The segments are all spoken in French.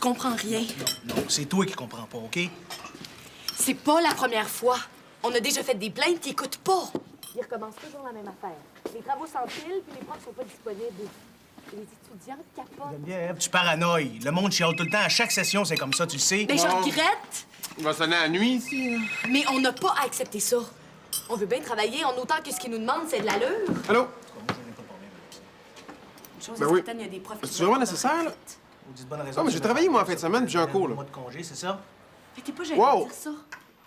comprends rien. Non, c'est toi qui comprends pas, OK? C'est pas la première fois. On a déjà fait des plaintes qui écoutent pas. Ils recommencent toujours la même affaire. Les travaux s'empilent, puis les profs sont pas disponibles. Les étudiants capotent. Geneviève, tu paranoïes. Le monde chiale tout le temps. À chaque session, c'est comme ça, tu le sais. Ben, je regrette, On va sonner à la nuit, ici. Là. mais on n'a pas à accepter ça. On veut bien travailler en autant que ce qu'ils nous demandent, c'est de l'allure. Allô? Une chose Ben est oui. certaine, il y a des profs qui C'est vraiment veulent pas nécessaire, leur là? fête. Vous dites bonne raison. Ah, mais j'ai travaillé, moi, en fin de semaine, puis j'ai un cours, là. mois de congé, c'est ça? Fait que t'es pas gêné Wow. de dire ça.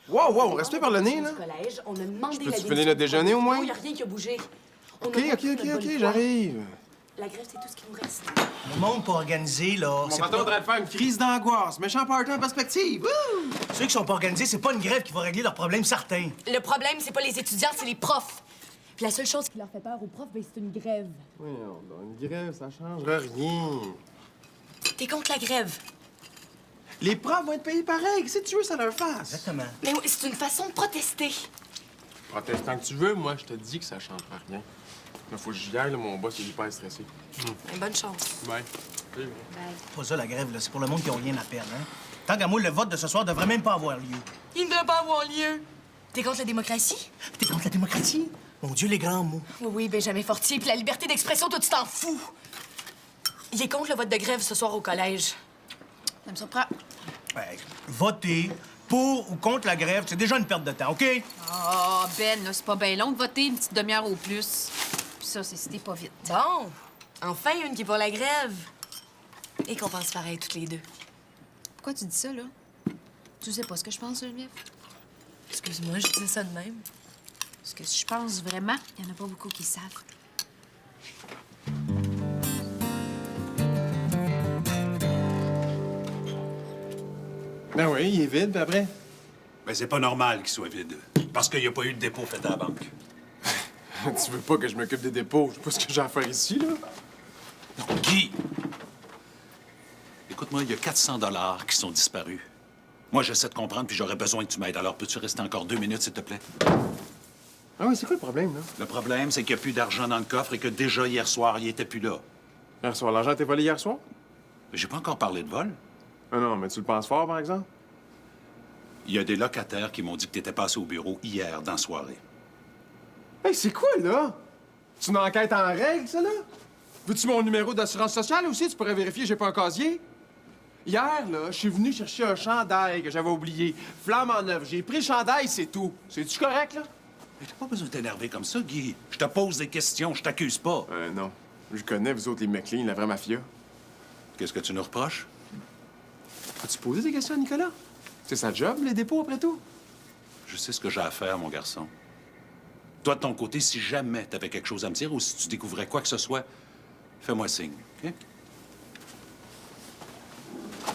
Wow, respect par le nez, là. Au collège, on a demandé Peux-tu la finir démission le déjeuner, au moins? Il n'y a rien qui a bougé. On a OK, montré notre bonne foi. j'arrive. La grève, c'est tout ce qui nous reste. Le monde pas organisé, là. Mon patron voudrait faire une crise d'angoisse. Méchant party en perspective. Wouh! Ceux qui sont pas organisés, c'est pas une grève qui va régler leurs problèmes certains. Le problème, c'est pas les étudiants, c'est les profs. Puis la seule chose qui leur fait peur aux profs, ben, c'est une grève. Oui, une grève, ça changera rien. T'es contre la grève. Les profs vont être payés pareil. Qu'est-ce que tu veux que ça leur fasse? Exactement. Mais oui, c'est une façon de protester. Protestant que tu veux, moi, je te dis que ça changera rien. Là, faut que j'y aille, là, mon boss, il est hyper stressé. Ben, bonne chance. Bye. Pas ça, la grève, là. C'est pour le monde qui a rien à perdre, hein? Tant qu'à moi, le vote de ce soir devrait même pas avoir lieu. Il ne devrait pas avoir lieu. T'es contre la démocratie? T'es contre la démocratie? Mon Dieu, les grands mots. Oui, Benjamin Fortier. Puis la liberté d'expression, toi, tu t'en fous. Il est contre le vote de grève ce soir au collège. Ça me surprend. Ouais, voter pour ou contre la grève, c'est déjà une perte de temps, OK? Ah, Ben, là, c'est pas bien long de voter, une petite demi-heure au plus. Puis ça, c'est si t'es pas vite. Bon, enfin une qui est pour la grève. Et qu'on pense pareil toutes les deux. Pourquoi tu dis ça, là? Tu sais pas ce que je pense, Geneviève? Excuse-moi, je disais ça de même. Parce que si je pense vraiment, il y en a pas beaucoup qui savent. Ben oui, il est vide, puis après. Ben, c'est pas normal qu'il soit vide. Parce qu'il n'y a pas eu de dépôt fait à la banque. Tu veux pas que je m'occupe des dépôts? Je sais pas ce que j'ai à faire ici, là. Non, Guy! Écoute-moi, il y a 400 $ qui sont disparus. Moi, j'essaie de comprendre, puis j'aurais besoin que tu m'aides. Alors, peux-tu rester encore 2 minutes, s'il te plaît? Ah oui, c'est quoi le problème, là? Le problème, c'est qu'il n'y a plus d'argent dans le coffre et que déjà hier soir, il était plus là. Hier soir, l'argent a été volé hier soir? Mais j'ai pas encore parlé de vol. Ah non, mais tu le penses fort, par exemple? Il y a des locataires qui m'ont dit que tu étais passé au bureau hier, dans la soirée. Hey, c'est quoi, là? C'est une enquête en règle, ça, là? Veux-tu mon numéro d'assurance sociale aussi? Tu pourrais vérifier, j'ai pas un casier. Hier, là, je suis venu chercher un chandail que j'avais oublié. Flamme en œuvre. J'ai pris le chandail, c'est tout. C'est-tu correct, là? Mais t'as pas besoin de t'énerver comme ça, Guy. Je te pose des questions, je t'accuse pas. Non. Je connais, vous autres, les McLean, la vraie mafia. Qu'est-ce que tu nous reproches? As-tu posé des questions à Nicolas? C'est sa job, les dépôts, après tout? Je sais ce que j'ai à faire, mon garçon. Toi, de ton côté, si jamais t'avais quelque chose à me dire ou si tu découvrais quoi que ce soit, fais-moi signe, OK?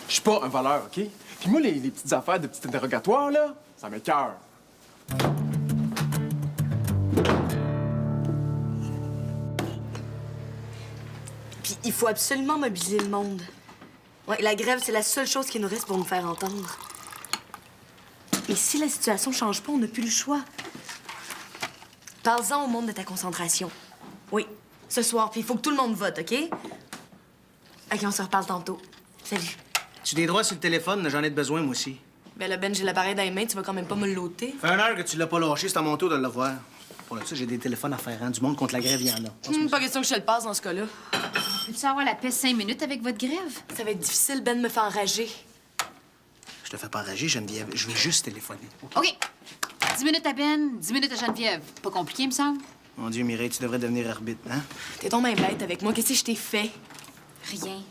Je suis pas un voleur, OK? Puis moi, les petites affaires de petits interrogatoires, là, ça m'écoeure. Puis il faut absolument mobiliser le monde. Ouais, la grève, c'est la seule chose qui nous reste pour nous faire entendre. Mais si la situation change pas, on n'a plus le choix. Parle-en au monde de ta concentration. Oui, ce soir, puis il faut que tout le monde vote, OK? OK, on se reparle tantôt. Salut. Tu as des droits sur le téléphone, j'en ai besoin, moi aussi. Ben là, Ben, j'ai l'appareil dans les mains, tu vas quand même pas me l'ôter. Fait 1 heure que tu l'as pas lâché, c'est à mon tour de l'avoir. Pour ça, j'ai des téléphones à faire, hein. Du monde contre la grève, il y en a. Pas question que je te le passe dans ce cas-là. Peux-tu avoir la paix 5 minutes avec votre grève? Ça va être difficile, Ben, de me faire enrager. Je te fais pas enrager, Geneviève. Je veux juste téléphoner. OK. 10 minutes à Ben, 10 minutes à Geneviève. Pas compliqué, me semble? Mon Dieu, Mireille, tu devrais devenir arbitre, hein? T'es donc même bête avec moi. Qu'est-ce que je t'ai fait? Rien.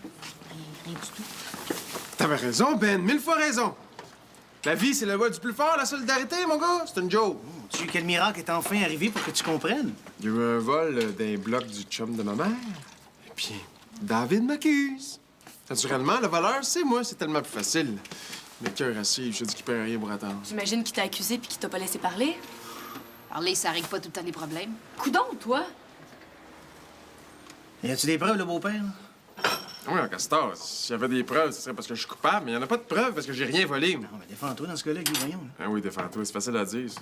Rien du tout. T'avais raison, Ben. 1000 fois raison. La vie, c'est le loi du plus fort, la solidarité, mon gars. C'est une joke. Mon Dieu, quel miracle est enfin arrivé pour que tu comprennes. Il y a eu un vol d'un bloc du chum de ma mère. Et puis, David m'accuse. Naturellement, le voleur, c'est moi. C'est tellement plus facile. Mes cœurs assis, je dis qu'il peut rien pour attendre. J'imagine qu'il t'a accusé puis qu'il t'a pas laissé parler. Parler, ça règle pas tout le temps les problèmes. Coudon, toi? Y a-tu des preuves, le beau-père? Oui, en Castor, s'il y avait des preuves, ce serait parce que je suis coupable, mais il n'y en a pas de preuves parce que j'ai rien volé. Non, mais défends-toi dans ce cas-là, Guy, voyons. Ah oui, défends-toi, c'est facile à dire. Ça.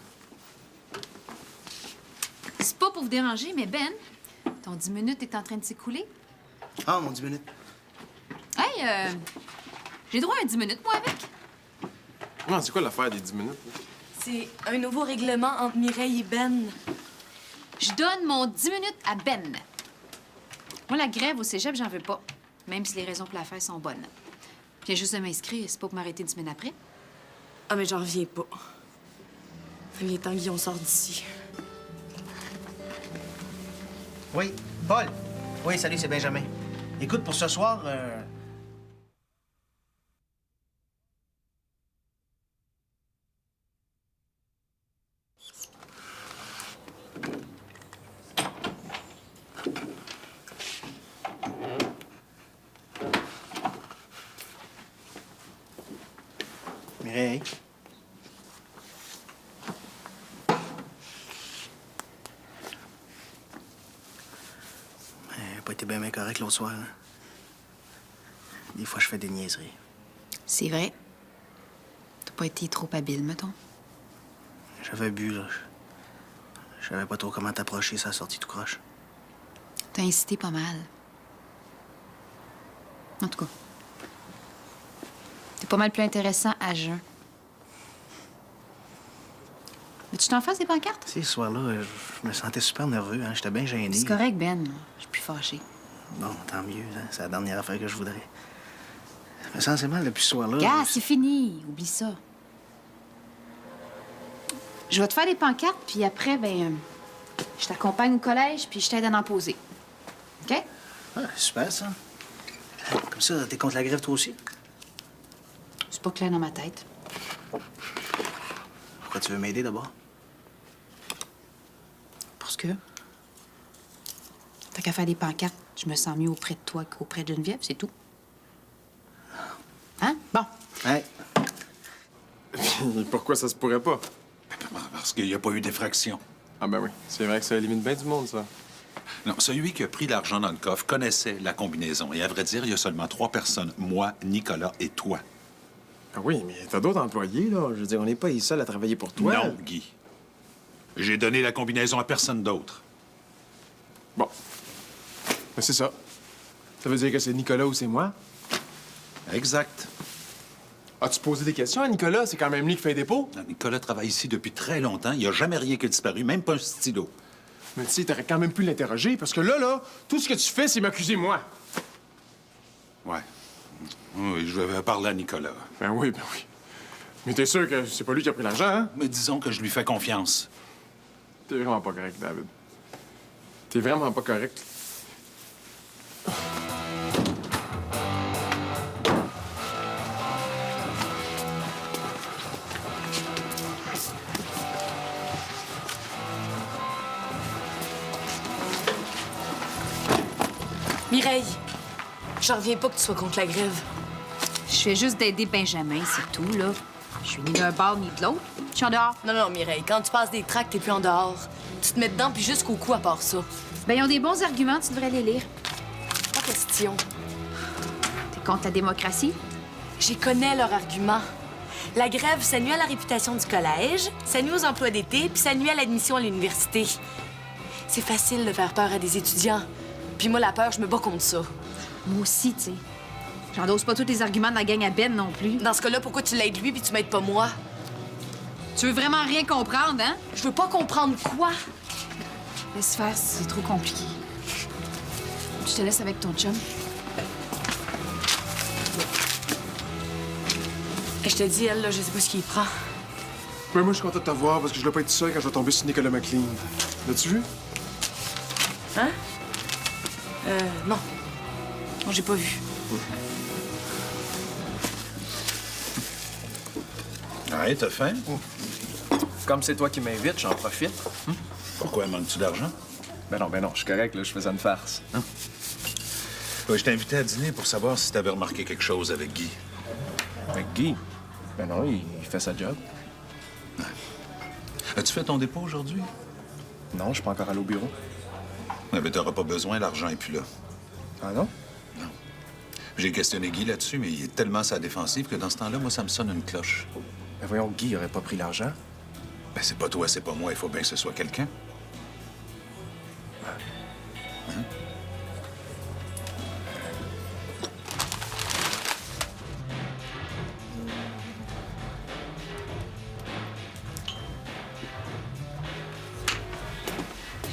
C'est pas pour vous déranger, mais Ben, ton 10 minutes est en train de s'écouler. Ah, mon 10 minutes. Hey, J'ai droit à un 10 minutes, moi, avec. Non, c'est quoi l'affaire des 10 minutes? C'est un nouveau règlement entre Mireille et Ben. Je donne mon 10 minutes à Ben. Moi, la grève au cégep, j'en veux pas. Même si les raisons pour la faire sont bonnes. Je viens juste de m'inscrire, c'est pas pour m'arrêter une semaine après. Ah, mais j'en reviens pas. Il est temps que Guillaume sorte d'ici. Oui, Paul. Oui, salut, c'est Benjamin. Écoute, pour ce soir, Mireille. Pas été bien correct l'autre soir. Hein? Des fois, je fais des niaiseries. C'est vrai. T'as pas été trop habile, mettons. J'avais bu, là. Je savais pas trop comment t'approcher, ça a sorti tout croche. T'as incité pas mal. En tout cas, t'es pas mal plus intéressant à jeun. Mais tu t'en fasses des pancartes? Tu sais, ce soir-là, je me sentais super nerveux, hein? J'étais bien gêné. C'est correct, Ben. Je suis plus fâchée. Bon, tant mieux, hein? C'est la dernière affaire que je voudrais. Mais essentiellement, depuis ce soir-là... Gars, c'est fini. Oublie ça. Je vais te faire des pancartes, puis après, je t'accompagne au collège, puis je t'aide à en poser. OK? Ah, super, ça. Comme ça, t'es contre la grève, toi aussi? C'est pas clair dans ma tête. Pourquoi tu veux m'aider, d'abord? Parce que... Tant qu'à faire des pancartes, je me sens mieux auprès de toi qu'auprès de Geneviève, c'est tout. Hein? Bon. Ouais. Pourquoi ça se pourrait pas? Parce qu'il n'y a pas eu d'effraction. Ah ben oui, c'est vrai que ça élimine bien du monde, ça. Non, celui qui a pris l'argent dans le coffre connaissait la combinaison. Et à vrai dire, il y a seulement 3 personnes. Moi, Nicolas et toi. Ah oui, mais t'as d'autres employés, là. Je veux dire, on n'est pas les seuls à travailler pour toi. Non, Guy. J'ai donné la combinaison à personne d'autre. Bon. Ben c'est ça. Ça veut dire que c'est Nicolas ou c'est moi? Exact. As-tu posé des questions à Nicolas? C'est quand même lui qui fait les dépôts. Non, Nicolas travaille ici depuis très longtemps. Il n'y a jamais rien qui a disparu, même pas un stylo. Mais tu sais, t'aurais quand même pu l'interroger, parce que là, tout ce que tu fais, c'est m'accuser moi. Ouais. Oui, je vais parler à Nicolas. Ben oui, ben oui. Mais t'es sûr que c'est pas lui qui a pris l'argent, hein? Mais disons que je lui fais confiance. T'es vraiment pas correct, David. T'es vraiment pas correct. Mireille, j'en reviens pas que tu sois contre la grève. Je fais juste d'aider Benjamin, c'est tout, là. Je suis ni d'un bord ni de l'autre. Je suis en dehors. Non, non, Mireille, quand tu passes des tracts, t'es plus en dehors. Tu te mets dedans, puis jusqu'au cou à part ça. Ben, ils ont des bons arguments, tu devrais les lire. Pas question. T'es contre la démocratie? J'y connais leurs arguments. La grève, ça nuit à la réputation du collège, ça nuit aux emplois d'été, puis ça nuit à l'admission à l'université. C'est facile de faire peur à des étudiants. Puis moi, la peur, je me bats contre ça. Moi aussi, tu sais. J'endosse pas tous les arguments de la gang à Ben non plus. Dans ce cas-là, pourquoi tu l'aides lui puis tu m'aides pas moi? Tu veux vraiment rien comprendre, hein? Je veux pas comprendre quoi. Laisse faire, c'est trop compliqué. Je te laisse avec ton chum. Et je te dis, elle, là, je sais pas ce qu'il prend. Ben moi, je suis content de te voir, parce que je dois pas être seul quand je vais tomber sur Nicolas McLean. L'as-tu vu? Hein? Non. Non, j'ai pas vu. Ouais, t'as faim? Comme c'est toi qui m'invites, j'en profite. Pourquoi manques-tu d'argent? Ben non, je suis correct, là, je faisais une farce. Ouais, je t'ai invité à dîner pour savoir si t'avais remarqué quelque chose avec Guy. Avec Guy? Ben non, il fait sa job. As-tu fait ton dépôt aujourd'hui? Non, je suis pas encore allé au bureau. Ouais, mais t'auras pas besoin, l'argent est plus là. Ah non? J'ai questionné Guy là-dessus, mais il est tellement sa défensive que dans ce temps-là, moi, ça me sonne une cloche. Ben voyons, Guy aurait pas pris l'argent. Ben, c'est pas toi, c'est pas moi. Il faut bien que ce soit quelqu'un.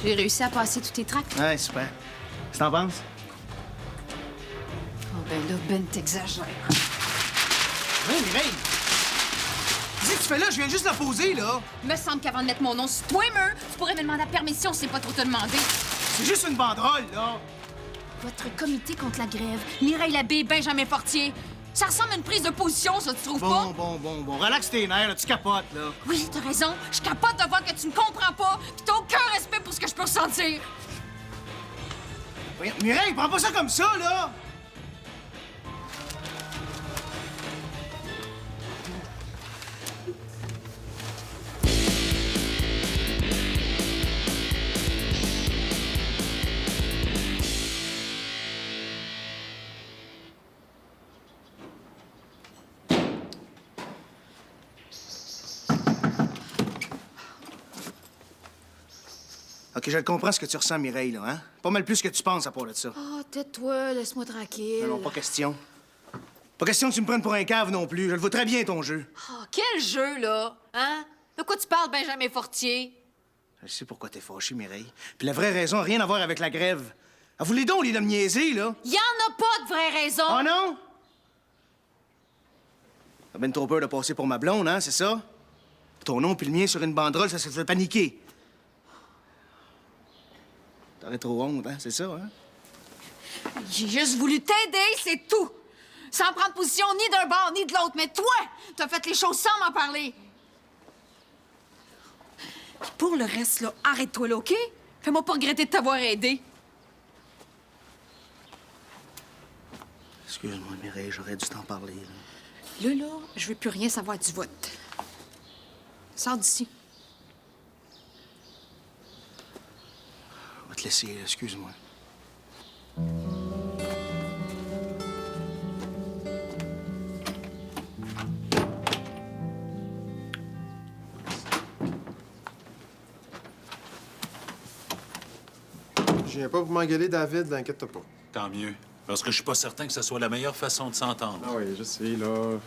J'ai réussi à passer tous tes tracts. Ouais, super. Qu'est-ce que t'en penses? Oh, ben là, Ben, t'exagères. Oui, Mireille! Qu'est-ce que tu fais là? Je viens juste la poser, là! Me semble qu'avant de mettre mon nom sur toi, tu pourrais me demander la permission si c'est pas trop te demander. C'est juste une banderole, là! Votre comité contre la grève, Mireille Labbé, Benjamin Fortier. Ça ressemble à une prise de position, ça, tu trouves pas? Bon. Relaxe tes nerfs, là. Tu capotes, là. Oui, t'as raison. Je capote de voir que tu me comprends pas, pis t'as aucun respect pour ce que je peux ressentir. Voyons, Mireille, prends pas ça comme ça, là! OK, je le comprends ce que tu ressens, Mireille, là, hein? Pas mal plus que tu penses à part de ça. Oh, tais-toi, laisse-moi tranquille. Non, pas question. Pas question que tu me prennes pour un cave non plus. Je le vois très bien, ton jeu. Oh, quel jeu, là? Hein? De quoi tu parles, Benjamin Fortier? Je sais pourquoi t'es fâché, Mireille. Puis la vraie raison n'a rien à voir avec la grève. Ah, vous les dons, les de me niaiser, là. Y en a pas de vraie raison! Oh non? T'as ben trop peur de passer pour ma blonde, hein, c'est ça? Ton nom puis le mien sur une banderole, ça te fait paniquer. T'aurais trop honte, hein, c'est ça, hein? J'ai juste voulu t'aider, c'est tout! Sans prendre position ni d'un bord ni de l'autre. Mais toi, t'as fait les choses sans m'en parler. Puis pour le reste, là, arrête-toi là, OK? Fais-moi pas regretter de t'avoir aidé. Excuse-moi, Mireille, j'aurais dû t'en parler, là. Là, je veux plus rien savoir du vote. Sors d'ici. Je vais te laisser, là, excuse-moi. Je viens pas pour m'engueuler, David, inquiète-toi pas. Tant mieux. Parce que je suis pas certain que ce soit la meilleure façon de s'entendre. Ah oui, je sais, là.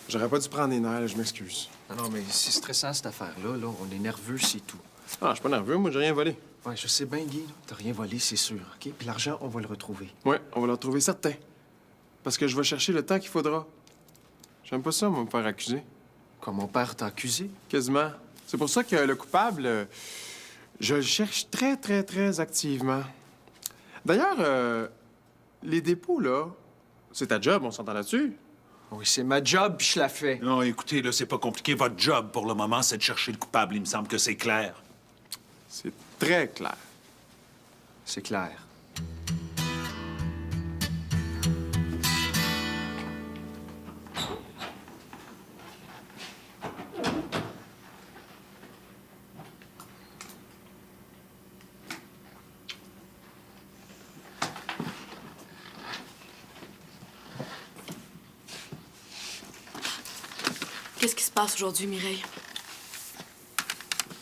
J'aurais pas dû prendre les nerfs, je m'excuse. Non, mais c'est stressant, cette affaire-là. Là. On est nerveux, c'est tout. Ah, je suis pas nerveux, moi, j'ai rien volé. Ouais, je sais bien, Guy. là. T'as rien volé, c'est sûr, OK? Puis l'argent, on va le retrouver. Ouais, on va le retrouver certain. Parce que je vais chercher le temps qu'il faudra. J'aime pas ça, moi, me faire accuser. Comme mon père t'a accusé. Quasiment. C'est pour ça que le coupable, je le cherche très, très, très activement. D'ailleurs, les dépôts, là, c'est ta job, on s'entend là-dessus? Oui, c'est ma job, puis je la fais. Non, écoutez, là, c'est pas compliqué. Votre job, pour le moment, c'est de chercher le coupable. Il me semble que c'est clair. C'est très clair. C'est clair. Qu'est-ce qui se passe aujourd'hui, Mireille?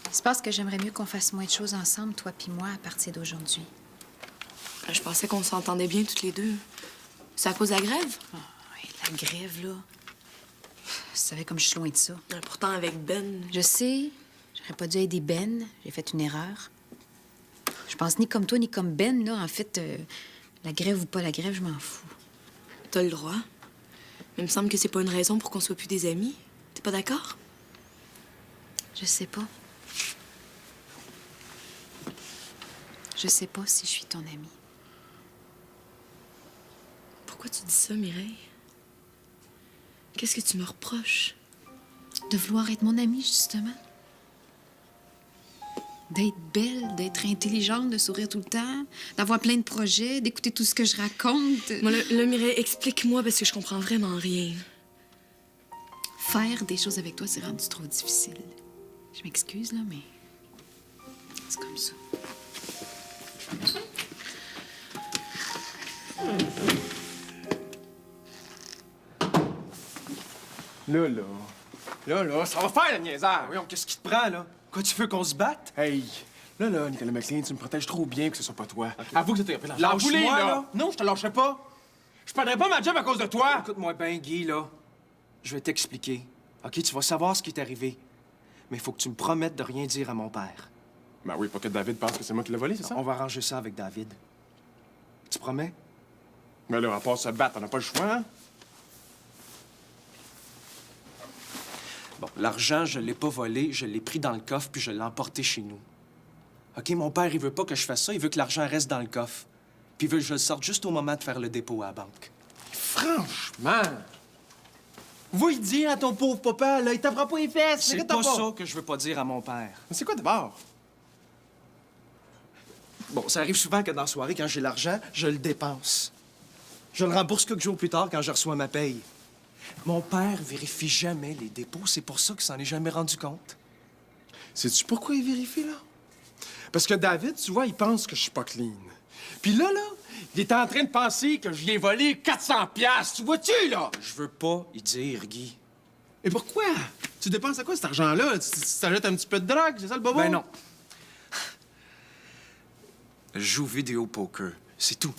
Il se passe que j'aimerais mieux qu'on fasse moins de choses ensemble, toi puis moi, à partir d'aujourd'hui. Je pensais qu'on s'entendait bien toutes les deux. C'est à cause de la grève? Oh, oui, la grève, là. Tu savais comme je suis loin de ça. Pourtant, avec Ben... Je sais, j'aurais pas dû aider Ben. J'ai fait une erreur. Je pense ni comme toi, ni comme Ben, là. En fait, la grève ou pas la grève, je m'en fous. T'as le droit. Mais il me semble que c'est pas une raison pour qu'on soit plus des amis. T'es pas d'accord? Je sais pas. Je sais pas si je suis ton amie. Pourquoi tu dis ça, Mireille? Qu'est-ce que tu me reproches? De vouloir être mon amie, justement. D'être belle, d'être intelligente, de sourire tout le temps, d'avoir plein de projets, d'écouter tout ce que je raconte. Moi, là, Mireille, explique-moi parce que je comprends vraiment rien. Faire des choses avec toi, c'est rendu trop difficile. Je m'excuse, là, mais c'est comme ça. Là, ça va faire, le niaiseur! Voyons, qu'est-ce qui te prend, là? Quoi, tu veux qu'on se batte? Hey, là, Nicolas McLean, tu me protèges trop bien que ce soit pas toi. Avoue que t'as pris la Lâche-moi, là. Non, je te lâcherai pas. Je perdrai pas ma job à cause de toi. Écoute-moi bien, Guy, là. Je vais t'expliquer. OK, tu vas savoir ce qui est arrivé. Mais il faut que tu me promettes de rien dire à mon père. Ben oui, pas que David pense que c'est moi qui l'ai volé, c'est ça? On va arranger ça avec David. Tu promets? Mais là, à part se battre, on n'a pas le choix, hein? Bon, l'argent, je l'ai pas volé, je l'ai pris dans le coffre puis je l'ai emporté chez nous. OK, mon père, il veut pas que je fasse ça, il veut que l'argent reste dans le coffre. Puis il veut que je le sorte juste au moment de faire le dépôt à la banque. Franchement! Va y dire à ton pauvre papa, là, il t'apprend pas les fesses! C'est pas ça que je veux pas dire à mon père. Mais c'est quoi d'abord? Bon, ça arrive souvent que dans la soirée, quand j'ai l'argent, je le dépense. Je le rembourse quelques jours plus tard quand je reçois ma paye. Mon père vérifie jamais les dépôts, c'est pour ça qu'il s'en est jamais rendu compte. Sais-tu pourquoi il vérifie, là? Parce que David, tu vois, il pense que je suis pas clean. Puis là, il est en train de penser que je lui ai volé 400 piastres. Tu vois-tu, là? Je veux pas y dire, Guy. Et pourquoi? Tu dépenses à quoi cet argent-là? Tu t'achètes un petit peu de drogue, c'est ça le bobo? Ben non. Je joue vidéo poker, c'est tout.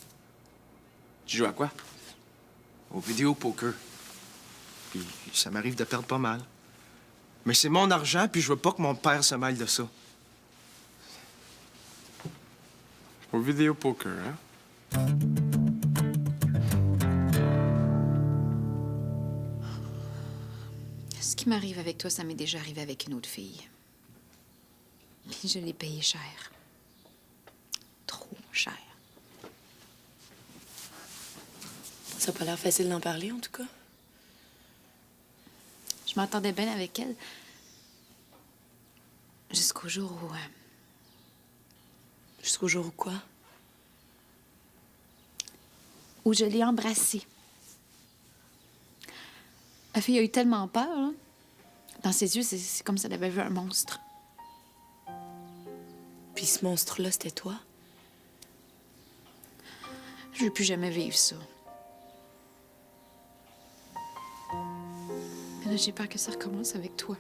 Tu joues à quoi? Au vidéo poker. Puis ça m'arrive de perdre pas mal. Mais c'est mon argent, puis je veux pas que mon père se mêle de ça. Au vidéo poker, hein? Ce qui m'arrive avec toi, ça m'est déjà arrivé avec une autre fille. Puis je l'ai payé cher. Trop cher. Ça n'a pas l'air facile d'en parler, en tout cas. Je m'entendais bien avec elle. Jusqu'au jour où... Jusqu'au jour où quoi? où je l'ai embrassée. La fille a eu tellement peur, là. Dans ses yeux, c'est comme si elle avait vu un monstre. Puis ce monstre-là, c'était toi? Je veux plus jamais vivre ça. Mais là, j'ai peur que ça recommence avec toi.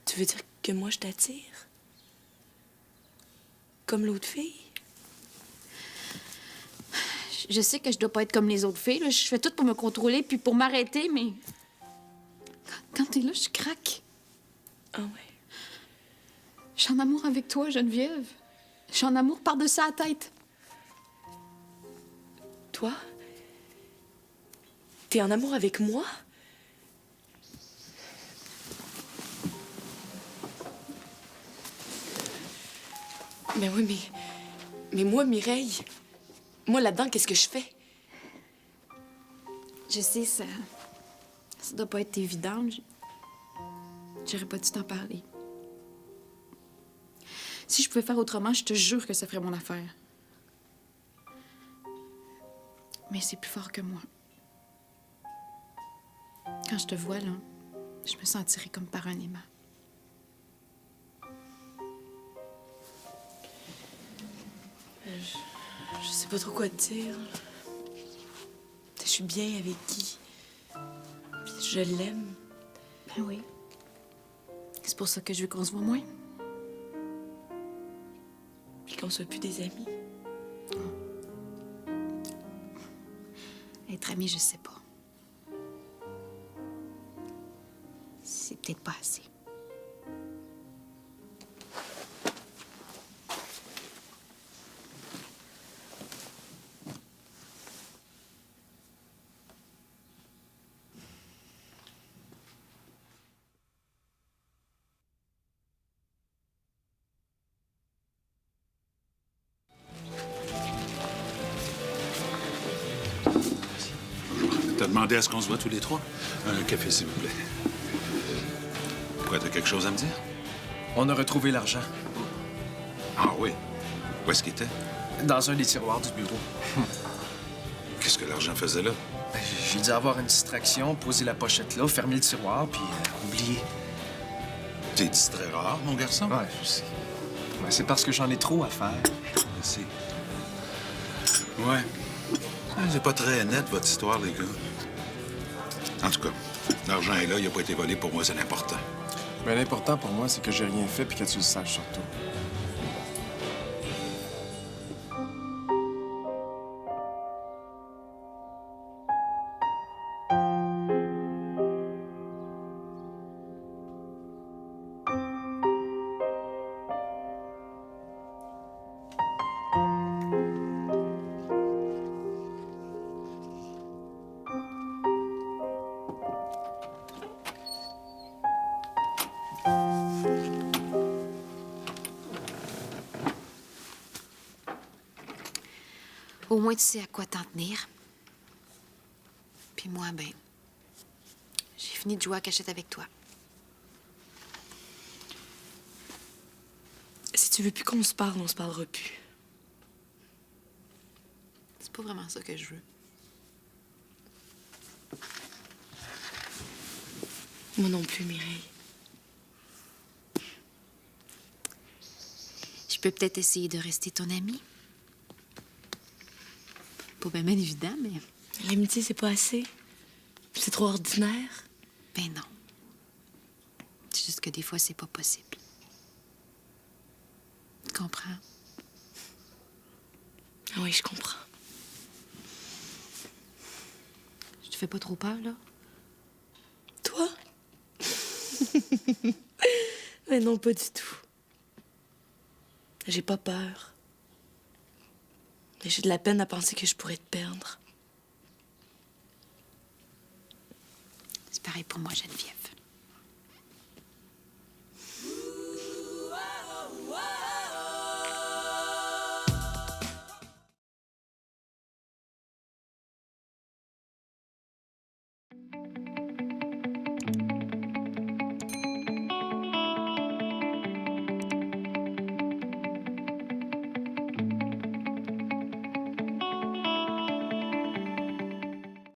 Tu veux dire que moi, je t'attire? Comme l'autre fille? Je sais que je dois pas être comme les autres filles, là. Je fais tout pour me contrôler puis pour m'arrêter, mais... Quand t'es là, je craque. Ah ouais? Je suis en amour avec toi, Geneviève. Je suis en amour par-dessus la tête. Toi? T'es en amour avec moi? Mais oui, mais moi, Mireille, moi, là-dedans, qu'est-ce que je fais? Je sais, ça doit pas être évident. J'aurais pas dû t'en parler. Si je pouvais faire autrement, je te jure que ça ferait mon affaire. Mais c'est plus fort que moi. Quand je te vois, là, je me sentirais comme par un aimant. Je sais pas trop quoi te dire. Je suis bien avec Guy. Puis je l'aime. Ben oui. C'est pour ça que je veux qu'on se voit moins. Puis qu'on soit plus des amis. Être amis, je sais pas. C'est peut-être pas assez. T'as demandé à ce qu'on se voit tous les trois? Un café, s'il vous plaît. Pourquoi, t'as quelque chose à me dire? On a retrouvé l'argent Ah oui? Où est-ce qu'il était? dans un des tiroirs du bureau. Qu'est-ce que l'argent faisait là? J'ai dû avoir une distraction, poser la pochette là, fermer le tiroir, puis oublier. T'es distrait rare, mon garçon? Ouais, je sais. Ouais, c'est parce que j'en ai trop à faire. Merci. Ouais. C'est pas très net, votre histoire, les gars. En tout cas, l'argent est là, il a pas été volé. Pour moi, c'est l'important. Mais l'important pour moi, c'est que j'ai rien fait puis que tu le saches surtout. Au moins, tu sais à quoi t'en tenir. Puis moi, ben, j'ai fini de jouer à cachette avec toi. Si tu veux plus qu'on se parle, on se parlera plus. C'est pas vraiment ça que je veux. Moi non plus, Mireille. Je peux peut-être essayer de rester ton amie. Pas bien évident, mais... L'amitié, c'est pas assez. C'est trop ordinaire. Ben non. C'est juste que des fois, c'est pas possible. Tu comprends? Ah oui, je comprends. Je te fais pas trop peur, là? Toi? Mais non, pas du tout. J'ai pas peur. Mais j'ai de la peine à penser que je pourrais te perdre. C'est pareil pour moi, Geneviève.